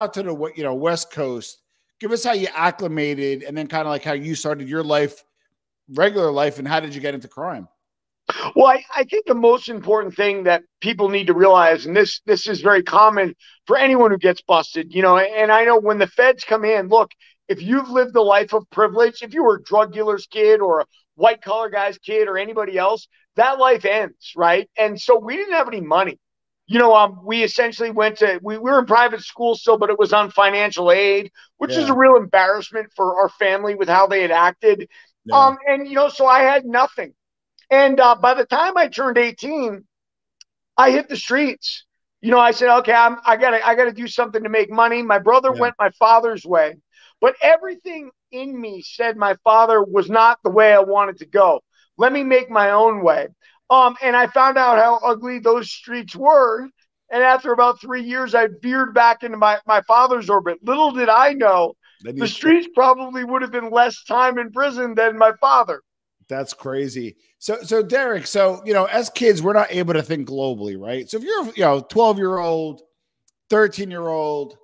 out to the West Coast. Give us how you acclimated, and then kind of like how you started your life, regular life, and how did you get into crime? Well, I think the most important thing that people need to realize, and this is very common for anyone who gets busted, and I know when the feds come in, look, if you've lived a life of privilege, if you were a drug dealer's kid or a white collar guy's kid or anybody else, that life ends, right? And so we didn't have any money. We essentially we were in private school still, but it was on financial aid, which is Yeah. a real embarrassment for our family with how they had acted. Yeah. So I had nothing. And by the time I turned 18, I hit the streets. I said, okay, I gotta do something to make money. My brother Yeah. went my father's way, but everything in me said my father was not the way I wanted to go. Let me make my own way. And I found out how ugly those streets were. And after about 3 years, I veered back into my father's orbit. Little did I know the streets probably would have been less time in prison than my father. That's crazy. So Derek, as kids, we're not able to think globally, right? So if you're, 12-year-old, 13-year-old,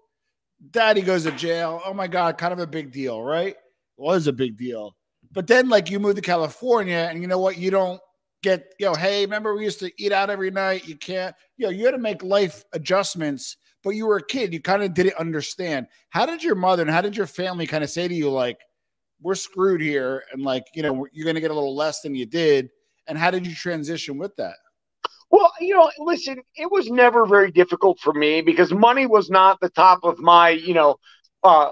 daddy goes to jail. Oh my God, kind of a big deal, right? Was a big deal. But then like you move to California and you know what? You don't get, hey, remember we used to eat out every night. You can't, you had to make life adjustments, but you were a kid. You kind of didn't understand. How did your mother and how did your family kind of say to you, like, we're screwed here, and like, you're going to get a little less than you did? And how did you transition with that? Well, listen, it was never very difficult for me because money was not the top of my,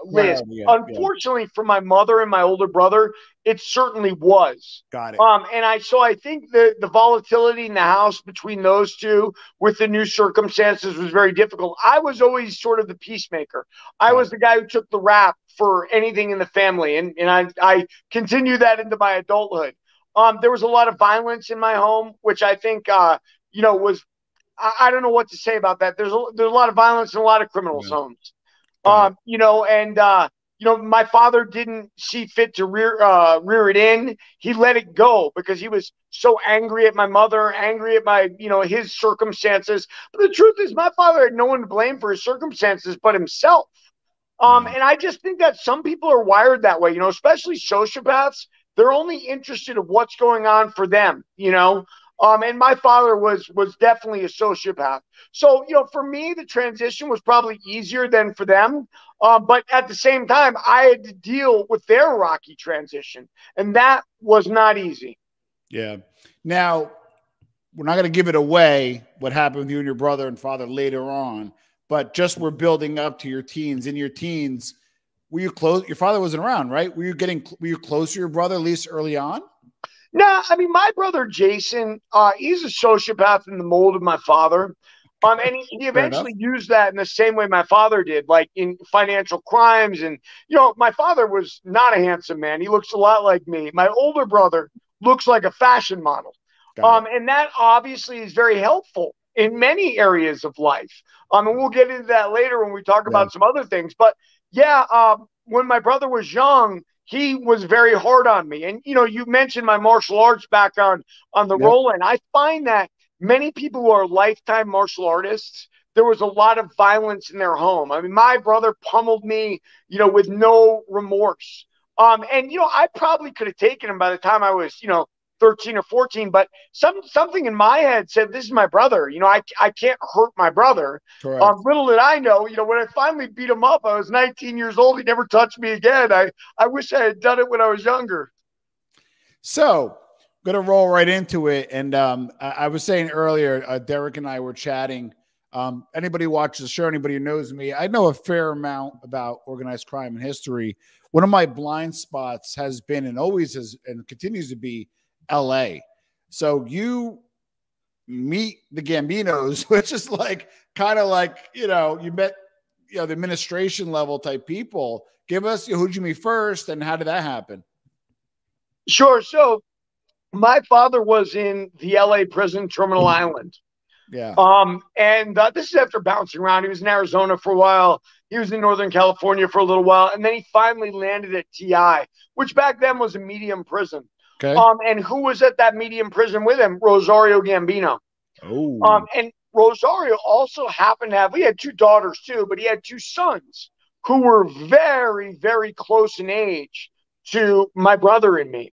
list. Unfortunately, for my mother and my older brother, it certainly was. Got it. I think the volatility in the house between those two with the new circumstances was very difficult. I was always sort of the peacemaker. I was the guy who took the rap for anything in the family, and I continue that into my adulthood. There was a lot of violence in my home, which I think, was, I don't know what to say about that. There's a lot of violence in a lot of criminals' homes. My father didn't see fit to rear it in. He let it go because he was so angry at my mother, angry at my, his circumstances. But the truth is, my father had no one to blame for his circumstances but himself. And I just think that some people are wired that way, especially sociopaths. They're only interested in what's going on for them, and my father was definitely a sociopath. So, for me, the transition was probably easier than for them. But at the same time, I had to deal with their rocky transition, and that was not easy. Yeah. Now, we're not going to give it away what happened with you and your brother and father later on, but just we're building up to your teens. In your teens, were you close? Your father wasn't around, right? Were you close to your brother, at least early on? No, I mean, my brother Jason, he's a sociopath in the mold of my father. And he eventually used that in the same way my father did, like in financial crimes. And, my father was not a handsome man. He looks a lot like me. My older brother looks like a fashion model. And that obviously is very helpful in many areas of life. And we'll get into that later when we talk about some other things. But yeah, when my brother was young, he was very hard on me. And, you mentioned my martial arts background on the roll-in. I find that many people who are lifetime martial artists, there was a lot of violence in their home. I mean, my brother pummeled me, with no remorse. And, I probably could have taken him by the time I was, 13 or 14, but something in my head said, this is my brother. I can't hurt my brother. Little did I know, when I finally beat him up, I was 19 years old. He never touched me again. I wish I had done it when I was younger. So I'm going to roll right into it. And I was saying earlier, Derek and I were chatting. Anybody who watches the show, anybody who knows me, I know a fair amount about organized crime and history. One of my blind spots has been and always has and continues to be LA. So you meet the Gambinos, which is like kind of like, you met, the administration level type people. Give us, who'd you meet first and how did that happen? Sure. So my father was in the LA prison, Terminal Island. Yeah. And this is after bouncing around. He was in Arizona for a while. He was in Northern California for a little while. And then he finally landed at TI, which back then was a medium prison. Okay. And who was at that medium prison with him? Rosario Gambino. Oh. And Rosario also happened to have, we had two daughters too, but he had two sons who were very, very close in age to my brother and me.